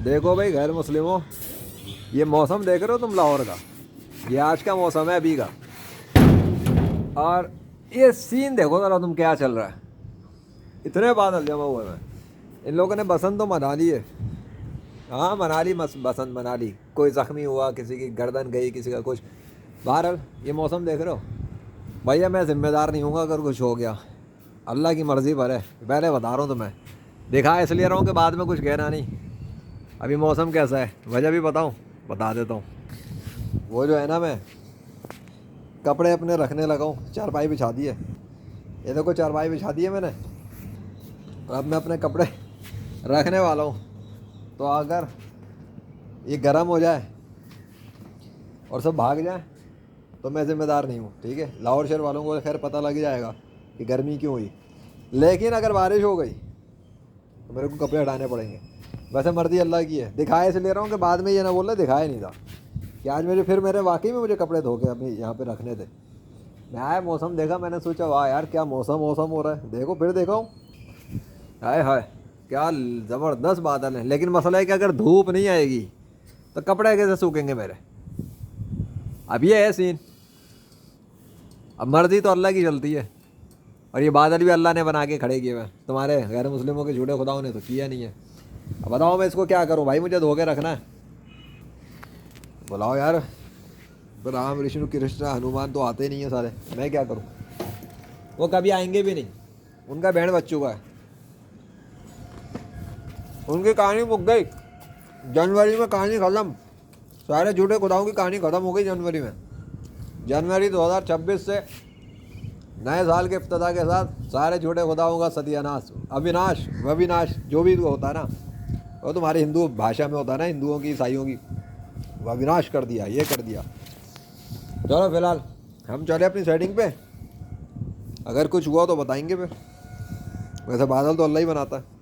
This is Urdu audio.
دیکھو بھائی غیر مسلموں، یہ موسم دیکھ رہے ہو تم لاہور کا، یہ آج کا موسم ہے ابھی کا، اور یہ سین دیکھو ذرا تم کیا چل رہا ہے، اتنے بادل جمع ہوئے ہیں۔ ان لوگوں نے بسنت تو منا لی ہے، ہاں منا لی، بسنت منا لی، کوئی زخمی ہوا، کسی کی گردن گئی، کسی کا کچھ۔ بہرحال یہ موسم دیکھ رہے ہو بھیا، میں ذمہ دار نہیں ہوں گا اگر کچھ ہو گیا، اللہ کی مرضی پر ہے۔ پہلے بتا رہا ہوں تمہیں، دکھا اس لیے رہا ہوں کہ بعد میں کچھ کہنا نہیں۔ ابھی موسم کیسا ہے وجہ بھی بتاؤں، بتا دیتا ہوں۔ وہ جو ہے نا، میں کپڑے اپنے رکھنے لگا ہوں، چارپائی بچھا دی ہے، یہ دیکھو چارپائی بچھا دی ہے میں نے، اور اب میں اپنے کپڑے رکھنے والا ہوں۔ تو اگر یہ گرم ہو جائے اور سب بھاگ جائیں تو میں ذمہ دار نہیں ہوں، ٹھیک ہے؟ لاہور شہر والوں کو خیر پتہ لگ جائے گا کہ گرمی کیوں ہوئی، لیکن اگر بارش ہو گئی تو میرے کو کپڑے ہٹانے پڑیں گے۔ ویسے مرضی اللہ کی ہے، دکھائے اس لیے رہا ہوں کہ بعد میں یہ نہ بولے دکھایا نہیں تھا، کہ آج میرے واقعی میں مجھے کپڑے دھو کے اپنے یہاں پہ رکھنے تھے۔ میں آیا موسم دیکھا، میں نے سوچا واہ یار کیا موسم ہو رہا ہے، دیکھو پھر دیکھا ہوں، ہائے ہائے کیا زبردست بادل ہیں۔ لیکن مسئلہ ہے کہ اگر دھوپ نہیں آئے گی تو کپڑے کیسے سوکھیں گے میرے؟ اب یہ ہے سین، اب مرضی تو اللہ کی چلتی ہے، اور یہ بادل بھی اللہ نے بنا کے کھڑے کیے ہوئے ہیں، تمہارے غیر مسلموں کے جھوٹے خداؤں نے تو کیا نہیں ہے۔ اب بتاؤ میں اس کو کیا کروں بھائی، مجھے دھو کے رکھنا ہے، بلاؤ یار، رام وشنو کرشن ہنومان تو آتے نہیں ہیں سارے، میں کیا کروں؟ وہ کبھی آئیں گے بھی نہیں، ان کا بہن بچ چکا ہے، ان کی کہانی مک گئی، جنوری میں کہانی ختم، سارے جھوٹے خداؤں کی کہانی ختم ہو گئی جنوری میں۔ جنوری 2026 سے نئے سال کے ابتدا کے ساتھ سارے جھوٹے خداؤں کا ستیہ ناش، ووناش جو بھی ہوتا ہے نا، وہ تمہاری ہندو بھاشا میں ہوتا ہے نا، ہندوؤں کی عیسائیوں کی، ووناش کر دیا، یہ کر دیا۔ چلو فی الحال ہم چلے اپنی سیٹنگ پہ، اگر کچھ ہوا تو بتائیں گے پھر، ویسے بادل تو اللہ ہی بناتا ہے۔